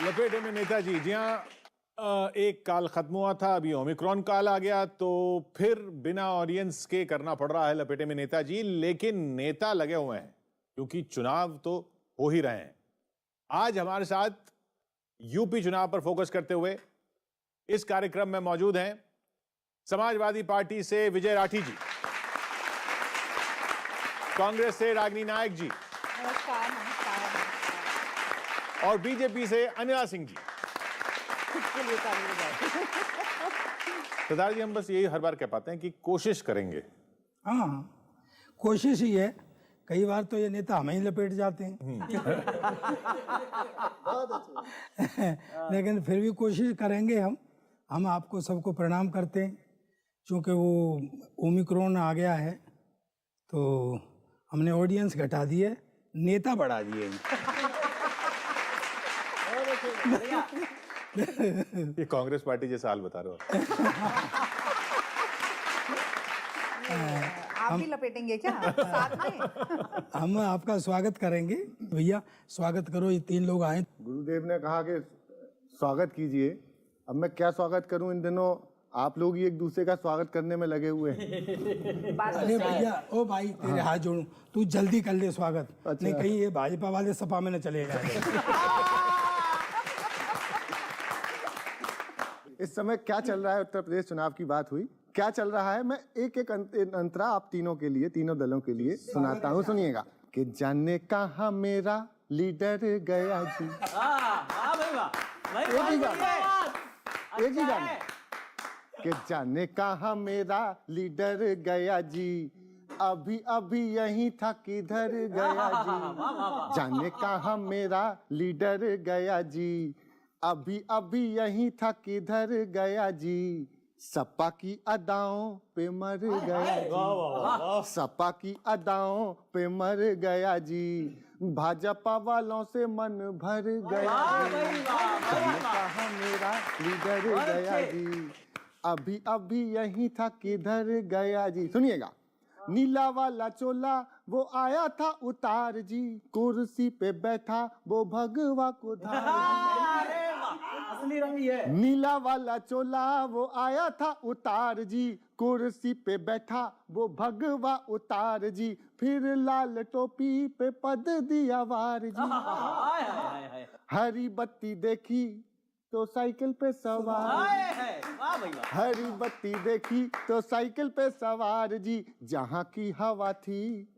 लपेटे में नेताजी। जी हाँ, एक काल खत्म हुआ था, अभी ओमिक्रॉन काल आ गया, तो फिर बिना ऑडियंस के करना पड़ रहा है लपेटे में नेताजी। लेकिन नेता लगे हुए हैं क्योंकि चुनाव तो हो ही रहे हैं। आज हमारे साथ यूपी चुनाव पर फोकस करते हुए इस कार्यक्रम में मौजूद हैं समाजवादी पार्टी से विजय राठी जी, कांग्रेस से रागिनी नायक जी, नमस्कार नमस्कार। और बीजेपी से अनिला सिंह जी। सरदार जी, हम बस यही हर बार कह पाते हैं कि कोशिश करेंगे। हाँ, कोशिश ही है। कई बार तो ये नेता हमें ही लपेट जाते हैं। लेकिन फिर भी कोशिश करेंगे हम आपको सबको प्रणाम करते हैं। क्योंकि वो ओमिक्रॉन आ गया है तो हमने ऑडियंस घटा दी है, नेता बढ़ा दिए। ये कांग्रेस पार्टी जैसा हाल बता रहे हो। आप भी लपेटेंगे क्या साथ में? हम आपका स्वागत करेंगे। भैया स्वागत करो, ये तीन लोग आए। गुरुदेव ने कहा कि स्वागत कीजिए। अब मैं क्या स्वागत करूं, इन दिनों आप लोग ही एक दूसरे का स्वागत करने में लगे हुए हैं। अरे भैया, ओ भाई तेरे हाथ जोड़ूं, तू जल्दी कर ले स्वागत। अच्छा। नहीं कहीं ये भाजपा वाले सपा में न चले जाए। इस समय क्या चल रहा है, उत्तर प्रदेश चुनाव की बात हुई, क्या चल रहा है, मैं एक एक अंतरा आप तीनों के लिए, तीनों दलों के लिए सुनाता हूँ, सुनिएगा। कि जाने कहाँ मेरा लीडर गया जी। एक ही गाना। कि जाने कहाँ मेरा लीडर गया जी, अभी अभी यहीं था किधर गया जी। जाने कहाँ मेरा लीडर गया जी, अभी अभी यहीं था किधर गया जी। सपा की अदाओं पे मर गया जी, सपा की अदाओं पे मर गया जी। भाजपा वालों से मन भर गया जी। जाने कहाँ मेरा लीडर गया जी, अभी अभी यहीं था किधर गया जी। सुनिएगा। नीला वाला चोला वो आया था उतार जी, कुर्सी पे बैठा वो भगवा को धार जी। असली रंग है। नीला वाला चोला वो आया था उतार जी, कुर्सी पे बैठा वो भगवा उतार जी। फिर लाल टोपी पे पद दिया वार जी। हरी बत्ती देखी तो साइकिल पे सवार, हरी बत्ती देखी तो साइकिल पे सवार जी। जहाँ की हवा थी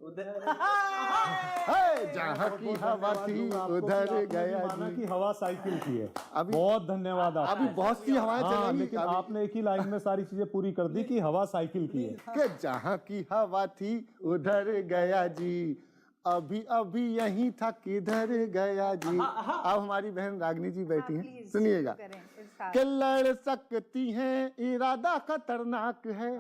जहाँ की हवा थी उधर गया जी। की हवा साइकिल की है। अभी बहुत धन्यवाद आपका। अभी बहुत सी हवाएं चलेंगी, लेकिन आपने एक ही लाइन में सारी चीजें पूरी कर दी कि हवा साइकिल की है। कि जहाँ की हवा थी उधर गया जी, अभी अभी यहीं था किधर गया जी। अब हमारी बहन रागिनी जी बैठी हैं, सुनिएगा। कि लड़ सकती हैं, इरादा खतरनाक है,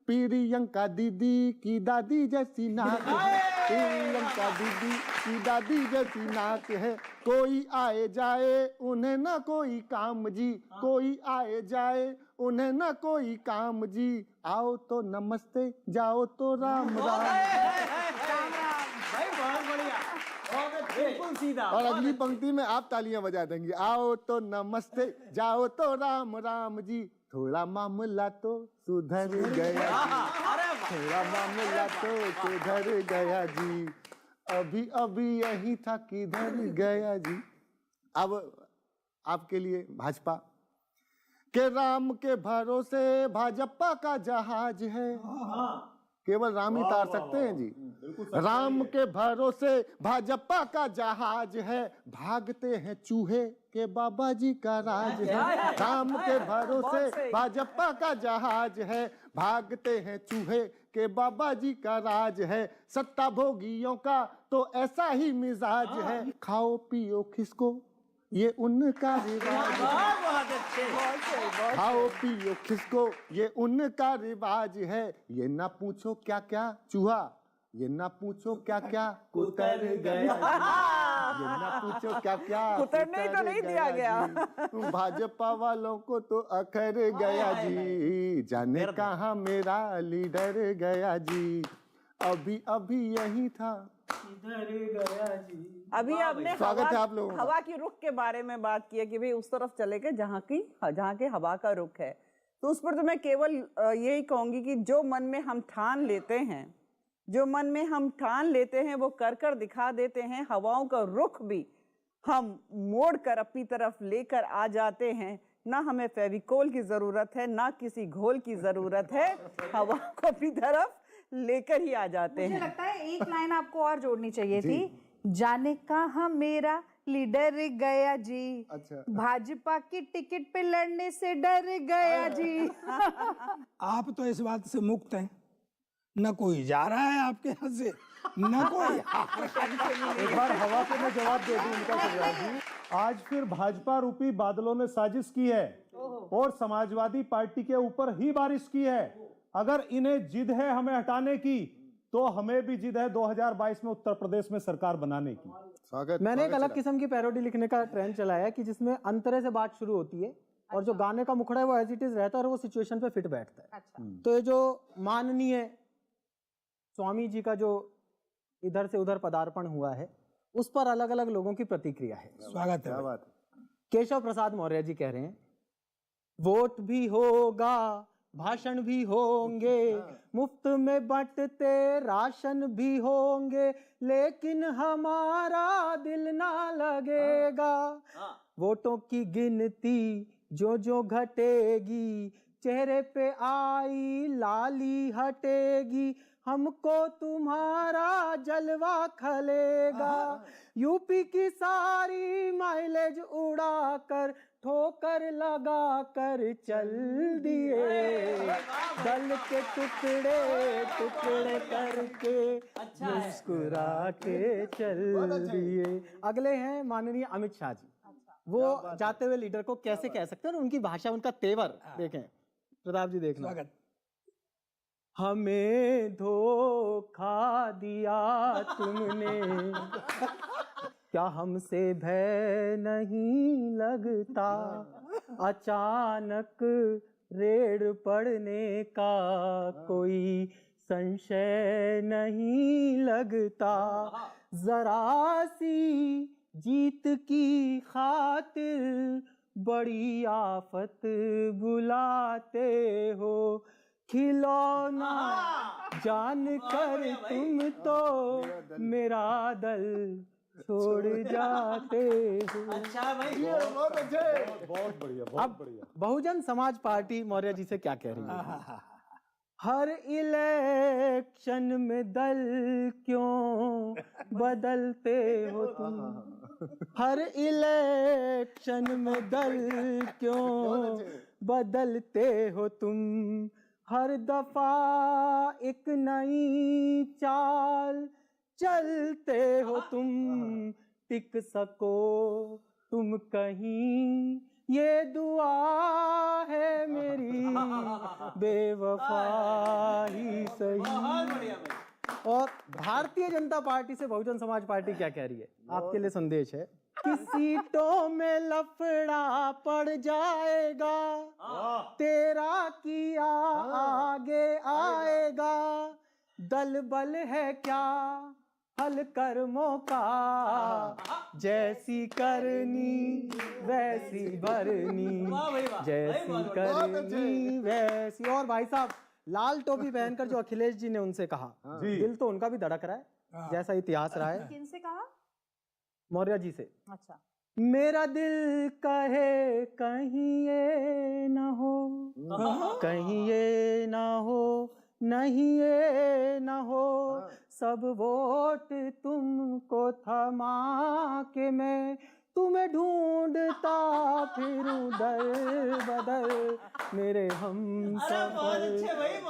प्रियंका दीदी की दादी जैसी नाक है, प्रियंका दीदी की दादी जैसी नाक है। कोई आए जाए उन्हें न कोई काम जी, कोई आए जाए उन्हें न कोई काम जी। आओ तो नमस्ते, जाओ तो राम राम। बिल्कुल सीधा। और अगली पंक्ति में आप तालियां बजा देंगे। आओ तो नमस्ते, जाओ तो राम राम जी। थोड़ा मामला तो सुधर गया जी, थोड़ा मामला तो सुधर गया जी। अभी अभी यही था किधर गया जी। अब आपके लिए भाजपा। के राम के भरोसे भाजपा का जहाज है, केवल राम ही तार सकते हैं जी। राम के भरोसे भाजपा का जहाज है, भागते हैं चूहे के बाबा जी का राज है। राम के भरोसे भाजपा का जहाज है, भागते हैं चूहे के बाबा जी का राज है। सत्ता भोगियों का तो ऐसा ही मिजाज है, खाओ पियो खिसको ये उनका रिवाज है। खाओ पियो खिसको ये उनका रिवाज है। ये ना पूछो क्या क्या चूहा, ये ना पूछो क्या क्या कुतर गया, ये ना पूछो क्या क्या कुतरने तो नहीं दिया गया। भाजपा वालों को तो अखर गया जी। जाने कहाँ मेरा लीडर गया जी, अभी अभी यही था इधर गया जी। अभी आपने स्वागत है आप लोगों का। हवा की रुख के बारे में बात की है कि भाई उस तरफ चले गए जहाँ के हवा का रुख है। तो उस पर तो मैं केवल यही कहूंगी कि जो मन में हम ठान लेते हैं, वो कर कर दिखा देते हैं। हवाओं का रुख भी हम मोड़ कर अपनी तरफ लेकर आ जाते हैं। ना हमें फेविकोल की जरूरत है, ना किसी घोल की जरूरत है, हवा को अपनी तरफ लेकर ही आ जाते मुझे हैं। लगता है एक लाइन आपको और जोड़नी चाहिए थी, जाने कहाँ मेरा लीडर गया जी, अच्छा। भाजपा की टिकट पे लड़ने से डर गया जी। आप तो इस बात से मुक्त हैं, न कोई जा रहा है आपके यहाँ से, न कोई एक बार हवा को मैं जवाब दे दूं उनका शिवराज जी। आज फिर भाजपा रूपी बादलों ने साजिश की है और समाजवादी पार्टी के ऊपर ही बारिश की है। अगर इन्हें जिद है हमें हटाने की, तो हमें भी जिद है 2022 में उत्तर प्रदेश में सरकार बनाने की। स्वागत। मैंने एक स्वागत अलग किस्म की पैरोडी लिखने का ट्रेंड चलाया है कि जिसमें अंतरे से बात शुरू होती है और जो गाने का मुखड़ा है वो एज इट इज रहता है और वो सिचुएशन पे फिट बैठता है। अच्छा, तो ये जो माननीय स्वामी जी का जो इधर से उधर पदार्पण हुआ है, उस पर अलग अलग लोगों की प्रतिक्रिया है। स्वागत है। क्या बात है। केशव प्रसाद मौर्य जी कह रहे हैं, वोट भी होगा, भाषण भी होंगे, मुफ्त में बंटते राशन भी होंगे, लेकिन हमारा दिल ना लगेगा। वोटों की गिनती जो घटेगी, चेहरे पे आई लाली हटेगी, हमको तुम्हारा जलवा खलेगा। यूपी की सारी माइलेज उड़ा कर, ठोकर लगा कर चल दिए, दल के टुकड़े टुकड़े करके मुस्कुरा के चल दिए। अगले हैं माननीय अमित शाह जी। वो जाते हुए लीडर को कैसे कह सकते हैं, उनकी भाषा, उनका तेवर देखें। प्रताप जी देखना। स्वागत। हमें धोखा दिया तुमने, क्या हमसे भय नहीं लगता, अचानक रेड पड़ने का कोई संशय नहीं लगता, जरा सी जीत की खातिर बड़ी आफत बुलाते हो, खिलौना जानकर तुम तो मेरा दल छोड़ जाते हो। अच्छा भाई, बहुत बढ़िया, बहुत अब बढ़िया। बहुजन समाज पार्टी मौर्य जी से क्या कह रही है? हर इलेक्शन में दल क्यों बदलते हो तुम, हर इलेक्शन में दल क्यों बदलते हो तुम, हर दफा एक नई चाल चलते हो तुम, टिक सको तुम कहीं ये दुआ है मेरी, बेवफा ही सही। और भारतीय जनता पार्टी से बहुजन समाज पार्टी क्या कह रही है, आपके लिए संदेश है कि सीटों में लफड़ा पड़ जाएगा, तेरा किया आगे आएगा, दल बल है क्या हल कर्मों का, जैसी करनी वैसी भरनी, जैसी करनी वैसी। और भाई साहब, लाल टोपी पहनकर जो अखिलेश जी ने उनसे कहा, दिल तो उनका भी धड़क रहा है जैसा इतिहास रहा है। किनसे कहा? मौर्य जी से। अच्छा, मेरा दिल कहे कहीं ये न हो, कहीं ये न हो, नहीं ये न हो, सब वोट तुमको थमा के मैं तुम्हें ढूंढता फिरूं दर बदर, मेरे हम सफर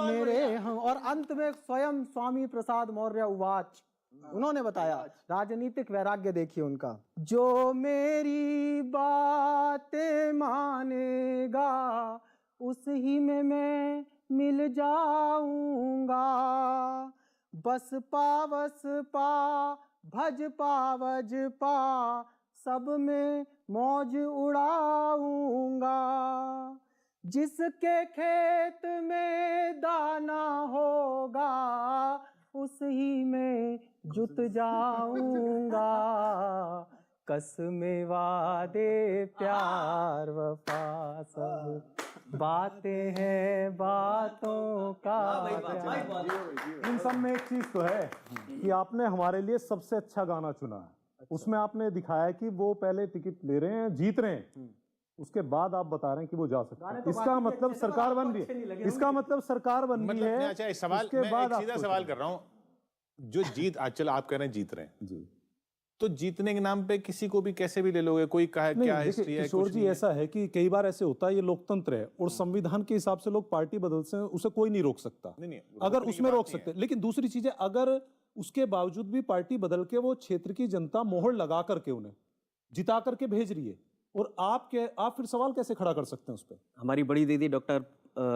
मेरे हम। और अंत में स्वयं स्वामी प्रसाद मौर्य उवाच, उन्होंने बताया, राजनीतिक वैराग्य देखिए उनका, जो मेरी बातें मानेगा उस ही में मैं मिल जाऊंगा, बस पावस पा भज पावज पा, सब में मौज उड़ाऊंगा, जिसके खेत में दाना होगा उस ही में जुत जाऊंगा, कसमें वादे प्यार वफा सब बातें हैं बातों का क्या। इन सब में एक चीज तो है कि आपने हमारे लिए सबसे अच्छा गाना चुना है। उसमें आपने दिखाया कि वो पहले टिकट ले रहे हैं, जीत रहे हैं, उसके बाद आप बता रहे हैं कि वो जा सकते हैं। इसका मतलब सरकार बन रही है, इसका मतलब सरकार बन रही है। अच्छा, एक सवाल, उसके मैं बाद एक सीधा सवाल कर रहा हूं, जो जीत चल आप कह रहे हैं जीत रहे हैं जी, तो जीतने के नाम पे किसी को भी कैसे भी ले लोगे? कोई कहे क्या हिस्ट्री है, किशोर कुछ जी नहीं है। ऐसा है कि कई बार ऐसे होता है, ये लोकतंत्र है और संविधान के हिसाब से लोग पार्टी बदलते हैं, उसे कोई नहीं रोक सकता। नहीं, अगर रोकने की उसमें बात रोक नहीं सकते, लेकिन दूसरी चीज है, अगर उसके बावजूद भी पार्टी बदल के वो क्षेत्र की जनता मोहर लगा करके उन्हें जिता करके भेज रही है, और आप फिर सवाल कैसे खड़ा कर सकते हैं उस पर? हमारी बड़ी दीदी डॉक्टर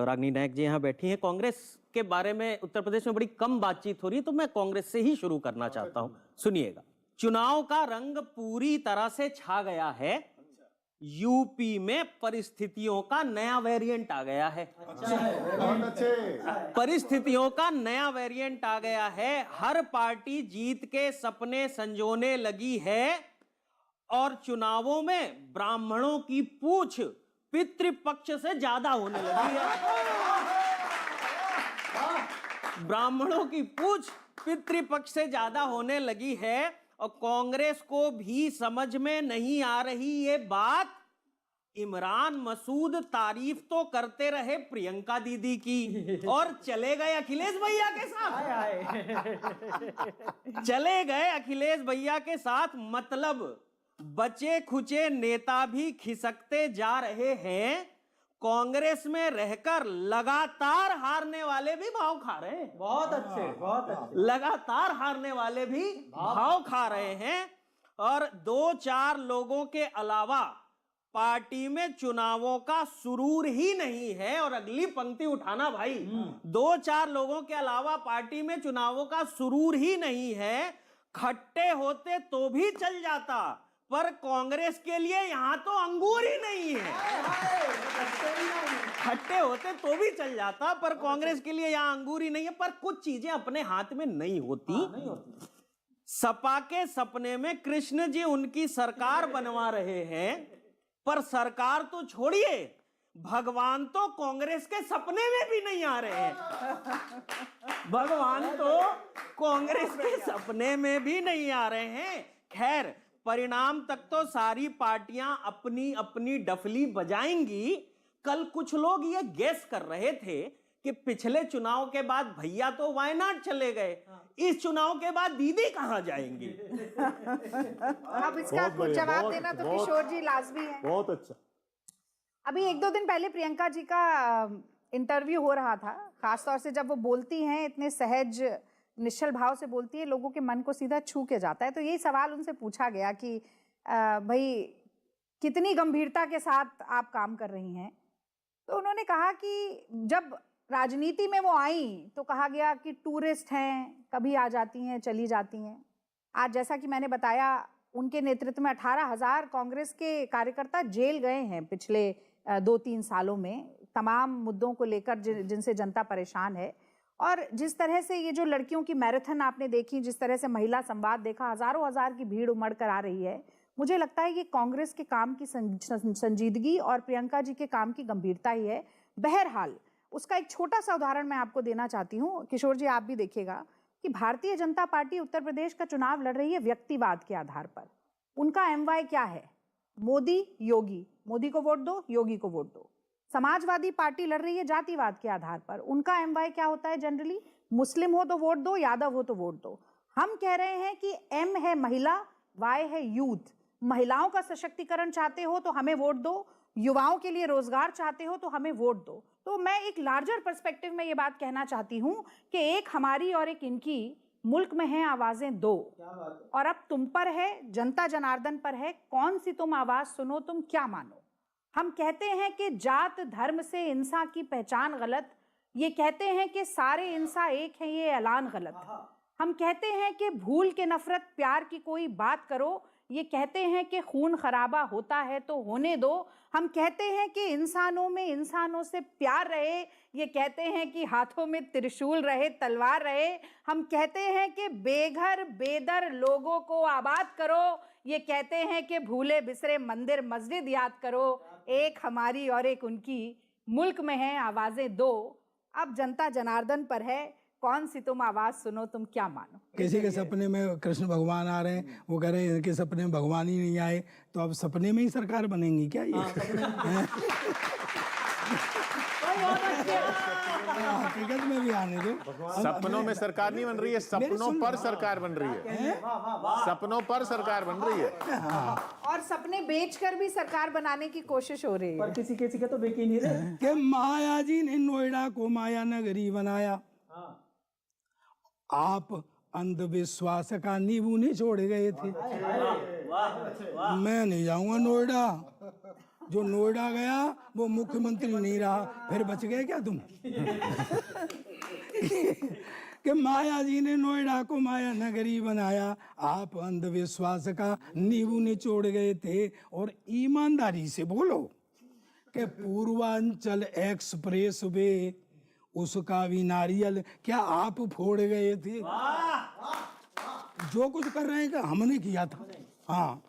रागनी नायक जी यहाँ बैठी हैं। कांग्रेस के बारे में उत्तर प्रदेश में बड़ी कम बातचीत हो रही है, तो मैं कांग्रेस से ही शुरू करना चाहता हूं। सुनिएगा, चुनाव का रंग पूरी तरह से छा गया है। यूपी में परिस्थितियों का नया वेरिएंट आ गया है। बहुत अच्छे। परिस्थितियों का नया वेरिएंट आ गया है। हर पार्टी जीत के सपने संजोने लगी है और चुनावों में ब्राह्मणों की पूछ पितृपक्ष से ज्यादा होने लगी है। ब्राह्मणों की पूछ पितृपक्ष से ज्यादा होने लगी है और कांग्रेस को भी समझ में नहीं आ रही ये बात। इमरान मसूद तारीफ तो करते रहे प्रियंका दीदी की और चले गए अखिलेश भैया के साथ। चले गए अखिलेश भैया के साथ, मतलब बचे खुचे नेता भी खिसकते जा रहे हैं। कांग्रेस में रहकर लगातार हारने वाले भी भाव खा रहे हैं। बहुत अच्छे, बहुत अच्छे। लगातार हारने वाले भी भाव खा रहे हैं और 2-4 लोगों के अलावा पार्टी में चुनावों का सुरूर ही नहीं है। और अगली पंक्ति उठाना भाई, 2-4 लोगों के अलावा पार्टी में चुनावों का सुरूर ही नहीं है। खट्टे होते तो भी चल जाता, पर कांग्रेस के लिए यहां तो अंगूर ही नहीं है। खट्टे होते तो भी चल जाता, पर कांग्रेस के लिए यहां अंगूर ही नहीं है। पर कुछ चीजें अपने हाथ में नहीं होती। सपा के सपने में कृष्ण जी उनकी सरकार बनवा रहे हैं, पर सरकार तो छोड़िए, भगवान तो कांग्रेस के सपने में भी नहीं आ रहे हैं। भगवान तो कांग्रेस के सपने में भी नहीं आ रहे हैं। खैर, परिणाम तक तो सारी पार्टियां अपनी अपनी डफली बजाएंगी। कल कुछ लोग ये गेस कर रहे थे कि पिछले चुनाव के बाद भैया तो वायनाड चले गए, इस चुनाव के बाद दीदी कहां जाएंगी? अब इसका कुछ जवाब देना तो किशोर जी लाजमी है। बहुत अच्छा। अभी 1-2 दिन पहले प्रियंका जी का इंटरव्यू हो रहा था, खासतौर से जब वो बोलती हैं इतने सहज निश्चल भाव से बोलती है, लोगों के मन को सीधा छू के जाता है। तो यही सवाल उनसे पूछा गया कि भाई कितनी गंभीरता के साथ आप काम कर रही हैं। तो उन्होंने कहा कि जब राजनीति में वो आई तो कहा गया कि टूरिस्ट हैं, कभी आ जाती हैं चली जाती हैं। आज जैसा कि मैंने बताया, उनके नेतृत्व में 18,000 कांग्रेस के कार्यकर्ता जेल गए हैं पिछले 2-3 सालों में, तमाम मुद्दों को लेकर जिनसे जनता परेशान है। और जिस तरह से ये जो लड़कियों की मैराथन आपने देखी, जिस तरह से महिला संवाद देखा, हजारों हजार की भीड़ उमड़ कर आ रही है, मुझे लगता है ये कांग्रेस के काम की संजीदगी और प्रियंका जी के काम की गंभीरता ही है। बहरहाल, उसका एक छोटा सा उदाहरण मैं आपको देना चाहती हूँ, किशोर जी आप भी देखिएगा, कि भारतीय जनता पार्टी उत्तर प्रदेश का चुनाव लड़ रही है व्यक्तिवाद के आधार पर। उनका एमवाय क्या है? मोदी, योगी। मोदी को वोट दो, योगी को वोट दो। समाजवादी पार्टी लड़ रही है जातिवाद के आधार पर। उनका एमवाय क्या होता है जनरली? मुस्लिम हो तो वोट दो, यादव हो तो वोट दो। हम कह रहे हैं कि एम है महिला, वाई है यूथ। महिलाओं का सशक्तिकरण चाहते हो तो हमें वोट दो, युवाओं के लिए रोजगार चाहते हो तो हमें वोट दो। तो मैं एक लार्जर पर्सपेक्टिव में ये बात कहना चाहती हूँ कि एक हमारी और एक इनकी, मुल्क में है आवाजें दो, और अब तुम पर है, जनता जनार्दन पर है, कौन सी तुम आवाज सुनो, तुम क्या मानो। हम कहते हैं कि जात धर्म से इंसान की पहचान गलत, ये कहते हैं कि सारे इंसान एक हैं, ये ऐलान गलत। हम कहते हैं कि भूल के नफरत प्यार की कोई बात करो, ये कहते हैं कि खून खराबा होता है तो होने दो। हम कहते हैं कि इंसानों में इंसानों से प्यार रहे, ये कहते हैं कि हाथों में त्रिशूल रहे, तलवार रहे। हम कहते हैं कि बेघर बेदर लोगों को आबाद करो, ये कहते हैं कि भूले बिसरे मंदिर मस्जिद याद करो, एक हमारी और एक उनकी, मुल्क में है आवाजें दो, अब जनता जनार्दन पर है, कौन सी तुम आवाज सुनो तुम क्या मानो। किसी के सपने में कृष्ण भगवान आ रहे हैं, वो कह रहे हैं इनके सपने में भगवान ही नहीं आए, तो अब सपने में ही सरकार बनेंगी क्या ये? हकीकत में भी आने दो। सपनों में सरकार नहीं बन रही है, सपनों पर सरकार बन रही है, सपनों पर सरकार बन रही है। और सपने बेचकर भी सरकार बनाने की कोशिश हो रही है। पर किसी किसी के तो बिक ही नहीं रहे। कि माया जी ने नोएडा को माया नगरी बनाया, आप अंधविश्वास का नींबू नहीं छोड़ गए थे। मैं नहीं जाऊंगा नोएडा, जो नोएडा गया वो मुख्यमंत्री नहीं रहा, फिर बच गए क्या तुम? कि माया जी ने नोएडा को माया नगरी बनाया, आप अंधविश्वास का नींबू निचोड़ गए थे। और ईमानदारी से बोलो कि पूर्वांचल एक्सप्रेस वे, उसका भी नारियल क्या आप फोड़ गए थे? जो कुछ कर रहे हैं कि हमने किया था। हाँ,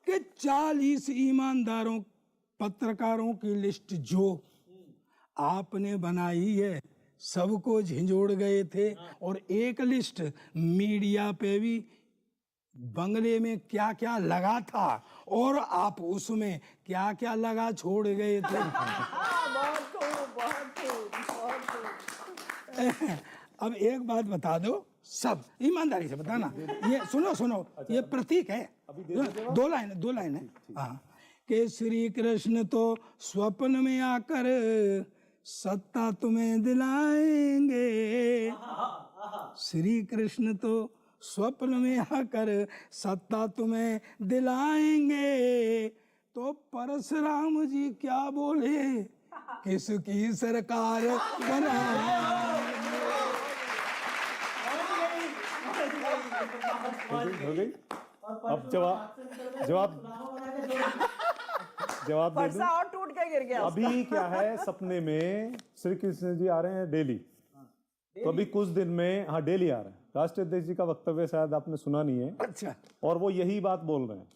कि 40 ईमानदारों पत्रकारों की लिस्ट जो आपने बनाई है, सबको झिंझोड़ गए थे। और एक लिस्ट मीडिया पे भी, बंगले में क्या क्या लगा था और आप उसमें क्या क्या लगा छोड़ गए थे। अब एक बात बता दो, सब ईमानदारी से बताना। ये सुनो, ये प्रतीक है, दो लाइन है। हाँ, कि श्री कृष्ण तो स्वप्न में आकर सत्ता तुम्हें दिलाएंगे, श्री कृष्ण तो स्वप्न में आकर सत्ता तुम्हें दिलाएंगे। तो परशुराम जी क्या बोले, किसकी सरकार हो गई। अब जवाब दे फरसा और टूट के गिर गया। अभी क्या है, सपने में श्री कृष्ण जी आ रहे हैं दिल्ली, तो अभी कुछ दिन में, हाँ दिल्ली आ रहे हैं। राष्ट्रीय अध्यक्ष जी का वक्तव्य शायद आपने सुना नहीं है। अच्छा। और वो यही बात बोल रहे हैं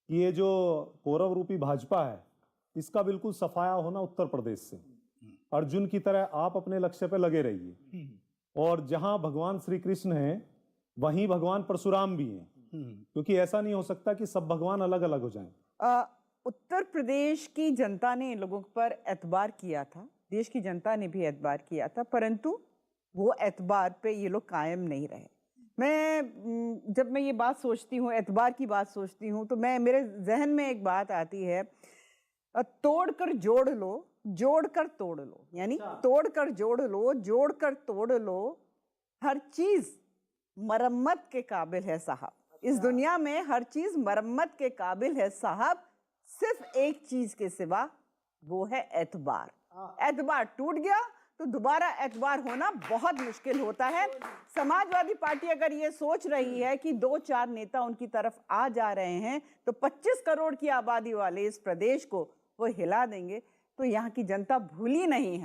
कि ये जो कौरव रूपी भाजपा है, इसका बिल्कुल सफाया होना उत्तर प्रदेश से। अर्जुन की तरह आप अपने लक्ष्य पे लगे रहिए, और जहां भगवान श्री कृष्ण हैं वहीं भगवान परशुराम भी हैं, क्योंकि ऐसा नहीं हो सकता कि सब भगवान अलग अलग हो जाएं। उत्तर प्रदेश की जनता ने इन लोगों पर एतबार किया था, देश की जनता ने भी एतबार किया था, परंतु वो एतबार पे ये लोग कायम नहीं रहे। जब मैं ये बात सोचती हूँ, एतबार की बात सोचती हूँ, तो मेरे जहन में एक बात आती है, तोड़ कर जोड़ लो, जोड़ कर तोड़ लो, यानी तोड़ कर जोड़ लो, जोड़ कर तोड़ लो, हर चीज मरम्मत के काबिल है साहब। इस दुनिया में हर चीज मरम्मत के काबिल है साहब, सिर्फ एक चीज के सिवा, वो है एतबार। एतबार टूट गया तो दोबारा एतबार होना बहुत मुश्किल होता है। समाजवादी पार्टी अगर ये सोच रही है कि 2-4 नेता उनकी तरफ आ जा रहे हैं तो 25 करोड़ की आबादी वाले इस प्रदेश को वो हिला देंगे, तो यहाँ की जनता भूली नहीं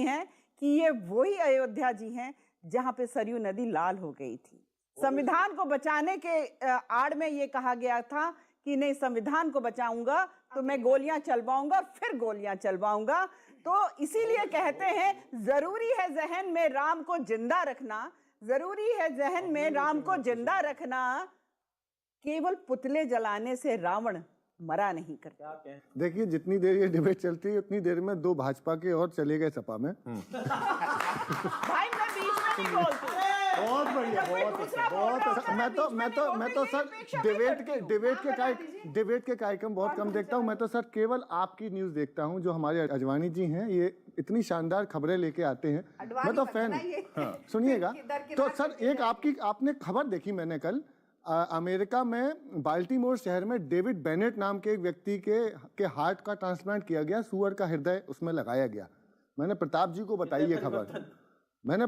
है कि ये वही अयोध्या जी हैं जहाँ पे सरयू नदी लाल हो गई थी। संविधान को बचाने के आड़ में ये कहा गया था कि नहीं, संविधान को बचाऊंगा तो मैं गोलियां चलवाऊंगा, फिर गोलियां चलवाऊंगा। तो इसीलिए कहते हैं जरूरी है जहन में राम को जिंदा रखना, जरूरी है जहन में राम को जिंदा रखना, केवल पुतले जलाने से रावण मरा नहीं करता। देखिए, जितनी देर ये डिबेट चलती है उतनी देर में 2 भाजपा के और चले गए सपा में। भाई मैं बीच में नहीं बोलती। बहुत बढ़िया, बहुत अच्छा। मैं तो सर डिबेट के कार्यक्रम बहुत कम देखता हूँ। मैं तो सर केवल आपकी न्यूज देखता हूँ, जो हमारे अजवाणी जी हैं, ये इतनी शानदार खबरें लेके आते हैं। मैं तो फैन। सुनिएगा तो सर, एक आपने खबर देखी मैंने कल, अमेरिका में बाल्टीमोर शहर में डेविड बेनेट नाम के एक व्यक्ति के हार्ट का ट्रांसप्लांट किया गया, सुअर का हृदय उसमें लगाया गया। मैंने प्रताप जी को बताई ये खबर, मैंने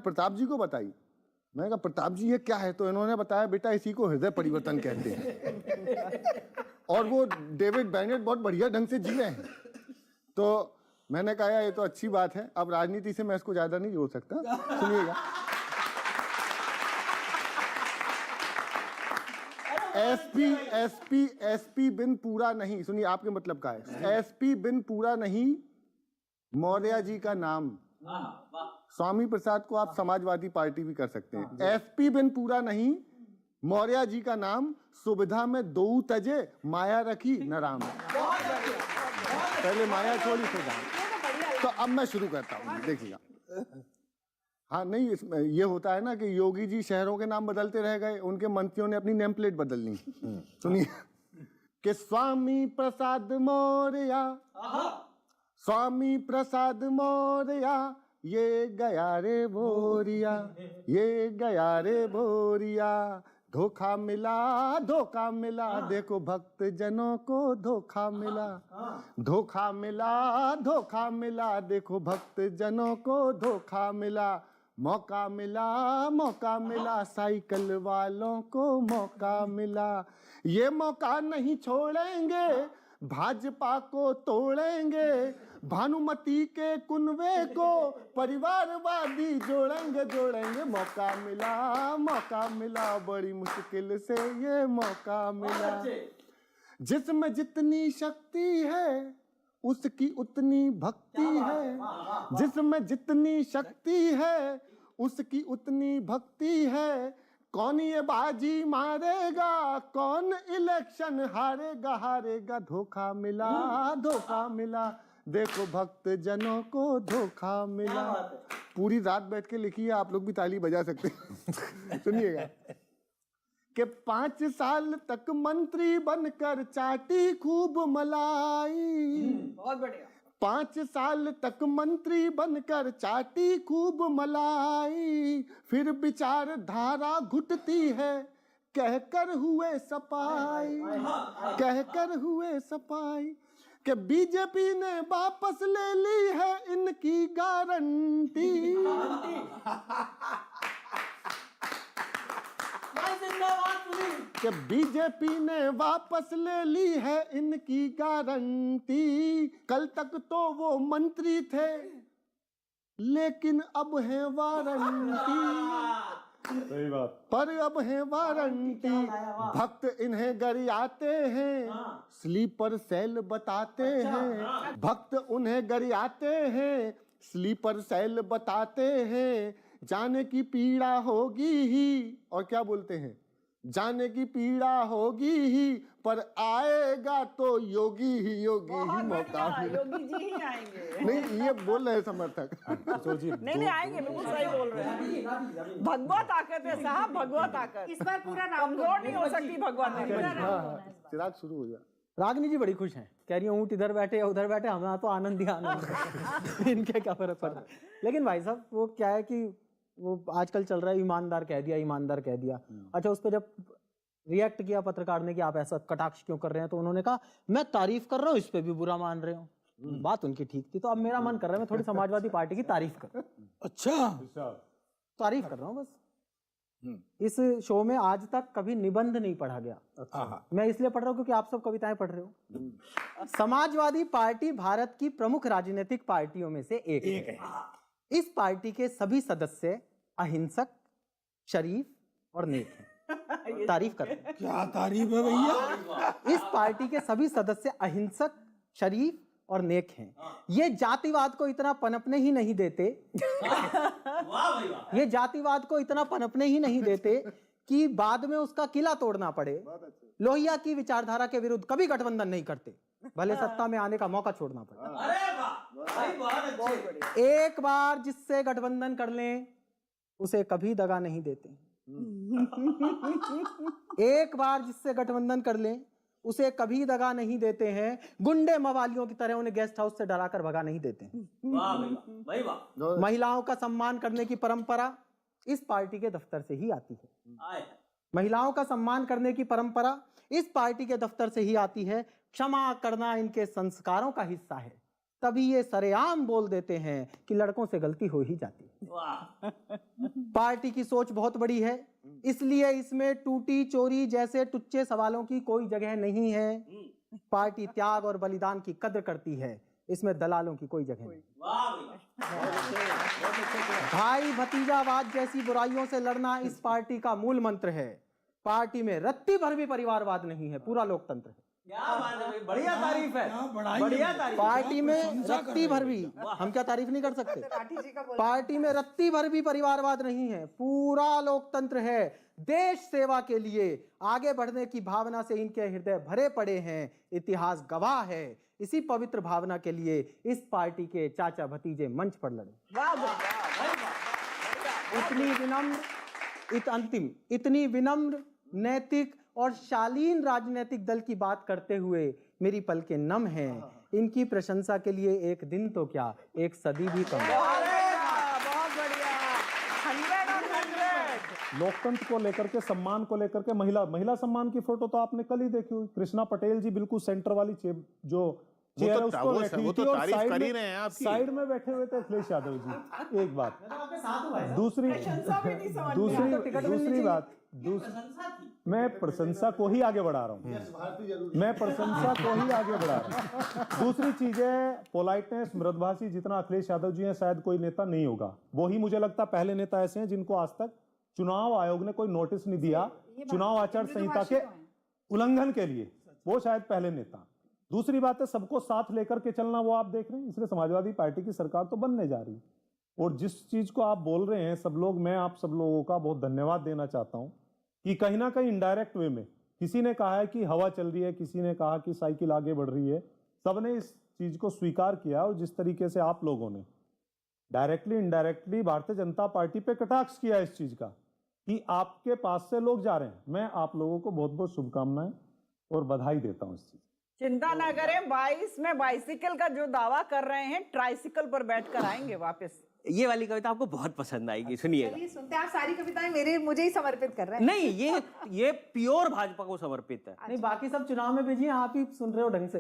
कहा प्रताप जी ये क्या है, तो इन्होंने बताया बेटा इसी को हृदय परिवर्तन कहते हैं। और वो डेविड बेनेट बहुत बढ़िया ढंग से जी रहे हैं। तो मैंने कहा ये तो अच्छी बात है, अब राजनीति से मैं इसको ज्यादा नहीं जोड़ सकता। सुनिएगा, एसपी एसपी एसपी बिन पूरा नहीं, सुनिए आपके मतलब का है, एसपी बिन पूरा नहीं मौर्य जी का नाम। स्वामी प्रसाद को आप समाजवादी पार्टी भी कर सकते हैं। एसपी बिन पूरा नहीं मौर्य जी का नाम, सुविधा में दो तजे माया रखी न राम। पहले माया छोड़ी फिर राम। तो अब मैं शुरू करता हूँ, देखिएगा। हाँ नहीं, इसमें ये होता है ना कि योगी जी शहरों के नाम बदलते रह गए, उनके मंत्रियों ने अपनी नेम प्लेट बदल ली। सुनिए कि स्वामी प्रसाद मौर्य, स्वामी प्रसाद मौर्य, ये गया रे भोरिया, ये गया रे भोरिया, धोखा मिला, देखो भक्त जनों को धोखा मिला, धोखा मिला, देखो भक्त जनों को धोखा मिला, मौका मिला, साइकिल वालों को मौका मिला, ये मौका नहीं छोड़ेंगे, भाजपा को तोड़ेंगे, भानुमति के कुनवे को परिवारवादी जोड़ेंगे, मौका मिला, बड़ी मुश्किल से ये मौका मिला। जिसमें जितनी शक्ति है उसकी उतनी भक्ति है, जिसमें जितनी शक्ति है उसकी उतनी भक्ति है, कौन ये बाजी मारेगा, कौन इलेक्शन हारेगा, धोखा मिला, देखो भक्त जनों को धोखा मिला। पूरी रात बैठ के लिखी है, आप लोग भी ताली बजा सकते हैं। सुनिएगा कि 5 साल तक मंत्री बनकर चाटी खूब मलाई, बहुत बढ़िया। 5 साल तक मंत्री बनकर चाटी खूब मलाई, फिर विचार धारा घुटती है, कहकर हुए सपाई, कि बीजेपी ने वापस ले ली है इनकी गारंटी, कि बीजेपी ने वापस ले ली है इनकी गारंटी, कल तक तो वो मंत्री थे लेकिन अब है वारंटी, सही बात। पर अब है वारंटी, भक्त इन्हें गरियाते हैं, स्लीपर सेल बताते हैं, भक्त उन्हें गरियाते हैं, स्लीपर सेल बताते हैं, जाने की पीड़ा होगी ही, और क्या बोलते हैं, जाने की पीड़ा होगी ही, पर आएगा तो योगी ही मौका मिला। योगी जी ही आएंगे। नहीं ये बोल रहे हैं समर्थक। नहीं आएंगे, बिल्कुल सही बोल रहे हैं। भगवा ताकत है साहब, भगवा ताकत। इस बार पूरा राउंड कमजोर नहीं हो सकती भगवान में। चिराग शुरू हो जा। रागनी जी बड़ी खुश हैं, कह रही हैं ऊँट इधर बैठे या उधर बैठे, हमारा तो आनंद ही आनंद है। इनके क्या फर्क पड़ता है। लेकिन भाई साहब वो क्या है कि वो आजकल चल रहा है ईमानदार कह दिया। अच्छा, उस पर जब रिएक्ट किया पत्रकार ने कि आप ऐसा कटाक्ष क्यों कर रहे हैं, तो उन्होंने कहा मैं तारीफ कर रहा हूँ, इस पे भी बुरा मान रहे हो। बात उनकी ठीक थी। तो अब मेरा मन कर रहा है मैं थोड़ी समाजवादी पार्टी की तारीफ करूं। अच्छा, तारीफ कर रहा हूँ बस। इस शो में आज तक कभी निबंध नहीं पढ़ा गया। मैं इसलिए पढ़ रहा हूँ क्योंकि आप सब कविताएं पढ़ रहे हो। समाजवादी पार्टी भारत की प्रमुख राजनीतिक पार्टियों में से एक है। इस पार्टी के सभी सदस्य अहिंसक, शरीफ और नेक हैं। तारीफ कर। क्या तारीफ है भैया। इस पार्टी के सभी सदस्य अहिंसक, शरीफ और नेक हैं। ये जातिवाद को इतना पनपने ही नहीं देते ये जातिवाद को इतना पनपने ही नहीं देते कि बाद में उसका किला तोड़ना पड़े। लोहिया की विचारधारा के विरुद्ध कभी गठबंधन नहीं करते, भले सत्ता में आने का मौका छोड़ना पड़े। एक बार जिससे गठबंधन कर लें उसे कभी दगा नहीं देते। एक बार जिससे गठबंधन कर लें उसे कभी दगा नहीं देते हैं। गुंडे मवालियों की तरह उन्हें गेस्ट हाउस से डराकर भगा नहीं देते। महिलाओं का सम्मान करने की परंपरा इस पार्टी के दफ्तर से ही आती है। महिलाओं का सम्मान करने की परंपरा इस पार्टी के दफ्तर से ही आती है। क्षमा करना इनके संस्कारों का हिस्सा है, तभी ये सरेआम बोल देते हैं कि लड़कों से गलती हो ही जाती है। पार्टी की सोच बहुत बड़ी है, इसलिए इसमें टूटी चोरी जैसे टुच्चे सवालों की कोई जगह नहीं है। पार्टी त्याग और बलिदान की कद्र करती है, इसमें दलालों की कोई जगह नहीं। भाई भतीजावाद जैसी बुराइयों से लड़ना इस पार्टी का मूल मंत्र है। पार्टी में रत्ती भर भी परिवारवाद नहीं है, पूरा लोकतंत्र है। क्या बात है भाई, बढ़िया तारीफ है, बढ़िया तारीफ। पार्टी में रत्ती भर भी, हम क्या तारीफ नहीं कर सकते? पार्टी में रत्ती भर भी परिवारवाद नहीं है, पूरा लोकतंत्र है। देश सेवा के लिए आगे बढ़ने की भावना से इनके हृदय भरे पड़े हैं, इतिहास गवाह है। इसी पवित्र भावना के लिए इस पार्टी के चाचा भतीजे मंच पर लड़े। इतनी विनम्र, नैतिक और शालीन राजनीतिक दल की बात करते हुए मेरी पलकें नम हैं। इनकी प्रशंसा के लिए एक दिन तो क्या, एक सदी भी कम। लोकतंत्र को लेकर के, सम्मान को लेकर के, महिला सम्मान की फोटो तो आपने कल ही देखी हुई। कृष्णा पटेल जी बिल्कुल सेंटर वाली जो चेयर है उसको बैठी हुई थी, और साइड में बैठे हुए थे अखिलेश यादव जी। एक बात, दूसरी बात, मैं प्रशंसा को ही आगे बढ़ा रहा हूँ, मैं प्रशंसा को ही आगे बढ़ा रहा हूँ। दूसरी चीज है पोलाइटनेस, मृदभाषी। जितना अखिलेश यादव जी हैं शायद कोई नेता नहीं होगा। वो ही मुझे लगता है पहले नेता ऐसे हैं जिनको आज तक चुनाव आयोग ने कोई नोटिस नहीं दिया चुनाव आचार संहिता के उल्लंघन के लिए। वो शायद पहले नेता। दूसरी बात है सबको साथ लेकर के चलना, वो आप देख रहे हैं। इसलिए समाजवादी पार्टी की सरकार तो बनने जा रही है। और जिस चीज को आप बोल रहे हैं सब लोग, मैं आप सब लोगों का बहुत धन्यवाद देना चाहता हूं कि कहीं ना कहीं इनडायरेक्ट वे में किसी ने कहा है कि हवा चल रही है, किसी ने कहा कि साइकिल आगे बढ़ रही है, सबने इस चीज को स्वीकार किया। और जिस तरीके से आप लोगों ने directly indirectly Bharatiya Janata party पे कटाक्ष किया इस चीज का कि आपके पास से लोग जा रहे हैं, मैं आप लोगों को बहुत बहुत शुभकामनाएं और बधाई देता हूं इस चीज। चिंता ना करें, 22 में बाइसिकल का जो दावा कर रहे हैं, ट्राइसिकल पर बैठकर आएंगे वापस। ये वाली कविता आपको बहुत पसंद आएगी, सुनिए। सुनते आप सारी कविताएं मुझे ही समर्पित कर रहे हैं। नहीं, ये प्योर भाजपा को समर्पित है। नहीं, बाकी सब चुनाव में बिजी हैं, आप ही सुन रहे हो ढंग से।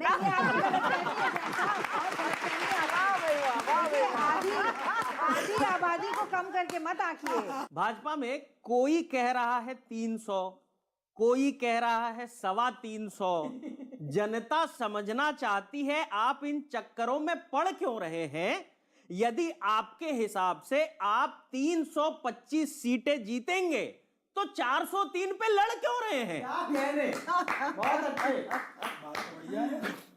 आधी आबादी को कम करके मत आंकिए। भाजपा में कोई कह रहा है 300, कोई कह रहा है 325। जनता समझना चाहती है आप इन चक्करों में पड़ क्यों रहे हैं। यदि आपके हिसाब से आप 325 सीटें जीतेंगे तो 403 पे लड़ क्यों रहे हैं। बहुत अच्छे।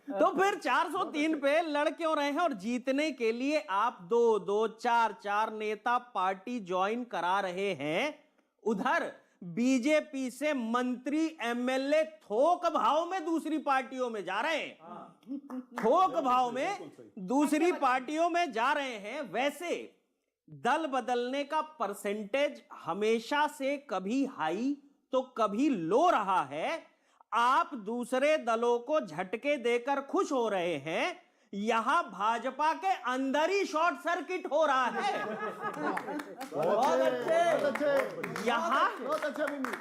तो फिर 403 पे लड़ क्यों रहे हैं। और जीतने के लिए आप 2-2, 4-4 नेता पार्टी ज्वाइन करा रहे हैं। उधर बीजेपी से मंत्री एमएलए थोक भाव में दूसरी पार्टियों में जा रहे हैं, थोक भाव में दूसरी पार्टियों में जा रहे हैं। वैसे दल बदलने का परसेंटेज हमेशा से कभी हाई तो कभी लो रहा है। आप दूसरे दलों को झटके देकर खुश हो रहे हैं, यहां भाजपा के अंदर ही शॉर्ट सर्किट हो रहा है। बहुत अच्छे।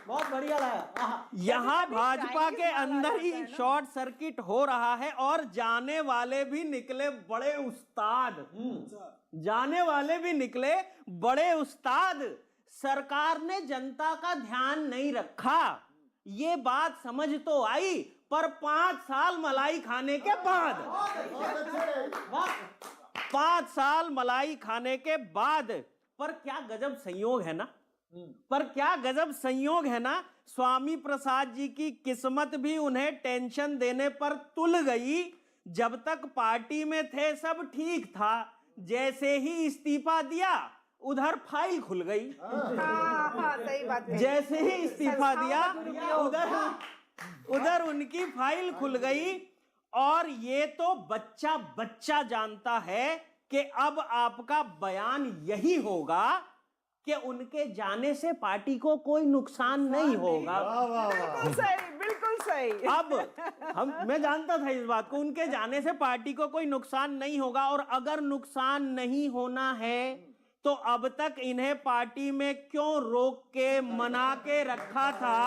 बहुत बढ़िया लगा। यहां भाजपा के अंदर ही शॉर्ट सर्किट हो रहा है। और जाने वाले भी निकले बड़े उस्ताद, जाने वाले भी निकले बड़े उस्ताद। सरकार ने जनता का ध्यान नहीं रखा, ये बात समझ तो आई, पर 5 साल मलाई खाने के बाद, 5 साल मलाई खाने के बाद, पर क्या गजब संयोग है ना, पर क्या गजब संयोग है ना। स्वामी प्रसाद जी की किस्मत भी उन्हें टेंशन देने पर तुल गई। जब तक पार्टी में थे सब ठीक था, जैसे ही इस्तीफा दिया उधर फाइल खुल गई। सही बात है। जैसे ही इस्तीफा दिया उधर उनकी फाइल खुल गई। और ये तो बच्चा बच्चा जानता है कि अब आपका बयान यही होगा कि उनके जाने से पार्टी को कोई नुकसान नहीं होगा। बिल्कुल सही, बिल्कुल सही। अब मैं जानता था इस बात को, उनके जाने से पार्टी को कोई नुकसान नहीं होगा। और अगर नुकसान नहीं होना है तो अब तक इन्हें पार्टी में क्यों रोक के मना के रखा था,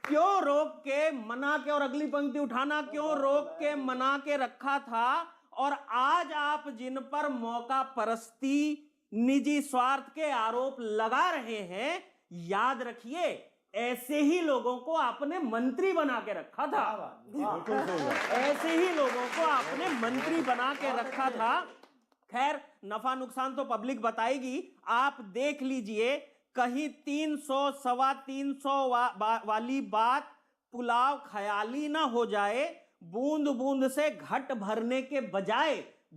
क्यों रोक के मना के, और अगली पंक्ति उठाना, क्यों रोक के मना के रखा था। और आज आप जिन पर मौका परस्ती, निजी स्वार्थ के आरोप लगा रहे हैं, याद रखिए ऐसे ही लोगों को आपने मंत्री बना के रखा था, ऐसे ही लोगों को आपने मंत्री बना के रखा था। खैर, नफा नुकसान तो पब्लिक बताएगी। आप देख लीजिए कहीं 300 सवा 300 वाली बात पुलाव ख्याली ना हो जाए। बूंद बूंद से घट भरने के बजाय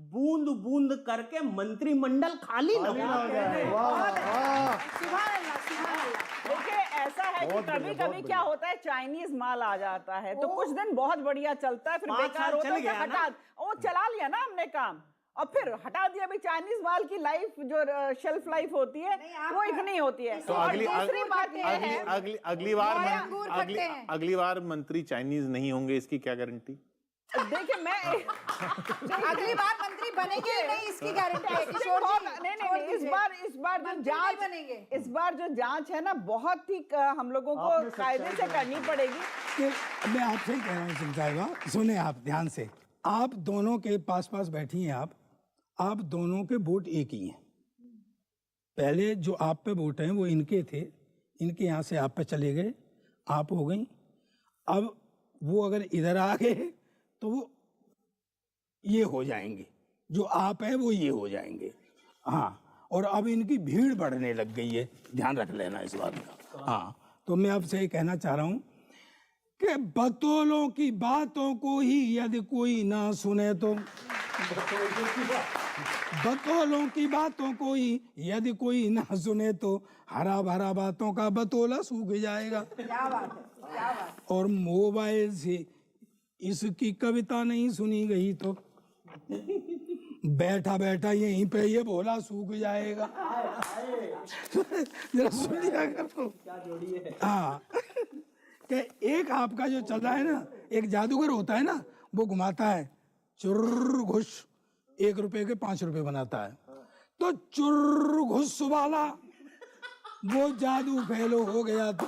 बूंद बूंद करके मंत्रिमंडल खाली ना हो जाए। सुभान अल्लाह, सुभान अल्लाह। देखिए ऐसा है कि कभी कभी क्या होता है, चाइनीज माल आ जाता है तो कुछ दिन बहुत बढ़िया चलता है, फिर 5 बेकार साल होता चल है, गया हटा वो चला लिया ना हमने काम और फिर हटा दिया। अभी चाइनीज माल की लाइफ जो शेल्फ लाइफ होती है वो इतनी होती है। तो और अगली दूसरी बात यह है, अगली बार मंत्री चाइनीज नहीं होंगे, इसकी क्या गारंटी? देखिए मैं अगली बार मंत्री बनेंगे नहीं, इसकी गारंटी है किशोर जी। नहीं, इस बार जो मंत्री जांच नहीं बनेंगे। इस बार जो जांच है ना बहुत ही हम लोगों को कायदे से करनी पड़ेगी। कि मैं आपसे ही कह रहा हूँ सिंह साहिबा, सुने आप ध्यान से। आप दोनों के पास पास बैठी हैं आप दोनों के वोट एक ही हैं। पहले जो आप पे वोट हैं वो इनके थे, इनके यहाँ से आप पे चले गए, आप हो गई। अब वो अगर इधर आ गए तो वो ये हो जाएंगे, जो आप है वो ये हो जाएंगे। हाँ, और अब इनकी भीड़ बढ़ने लग गई है, ध्यान रख लेना इस बात का। हाँ, तो मैं आपसे ये कहना चाह रहा हूँ कि बतौलों की बातों को ही यदि कोई ना सुने तो, बतौलों की बातों को ही यदि कोई ना सुने तो हरा भरा बातों का बतौला सूख जाएगा। क्या बात है, क्या बात। और मोबाइल से इसकी कविता नहीं सुनी गई तो बैठा बैठा यहीं पे ये बोला सूख जाएगा। जरा सुन लिया करो। हाँ, कि एक आपका जो चल रहा है ना, एक जादूगर होता है ना, वो घुमाता है चुर्र घुस, 1 रुपए के 5 रुपए बनाता है। तो चुर्र घुस वाला वो जादू फैलो हो गया तो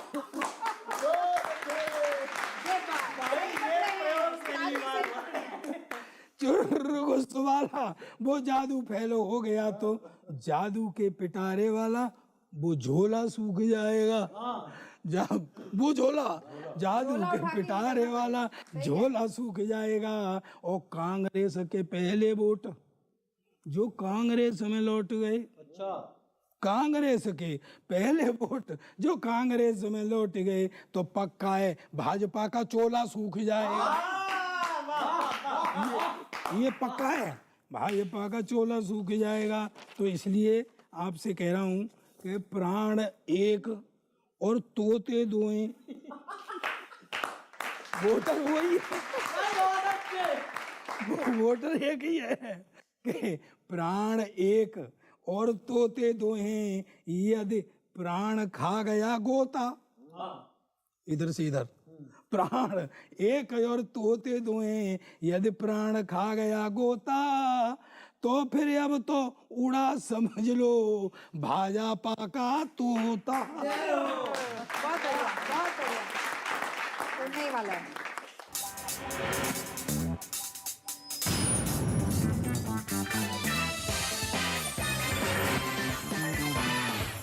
चुर्र घुस वाला वो जादू फैलो हो गया तो जादू के पिटारे वाला वो झोला सूख जाएगा। वो झोला जादू के पिटारे वाला झोला सूख जाएगा। और कांग्रेस के पहले वोट जो कांग्रेस में लौट गए, कांग्रेस के पहले वोट जो कांग्रेस में लौट गए तो पक्का है भाजपा का चोला सूख जाएगा। ये पक्का है, भाजपा का चोला सूख जाएगा। तो इसलिए आपसे कह रहा हूं कि प्राण एक और तोते दो हैं। वोटर वही है, वोटर एक ही है कि प्राण एक और तोते दो हैं। यदि प्राण खा गया गोता, इधर से इधर, प्राण एक और तोते दो हैं। यदि प्राण खा गया गोता तो फिर अब तो उड़ा समझ लो भाजपा का तोता। बहुत बढ़िया, बहुत बढ़िया। उड़ने वाला है।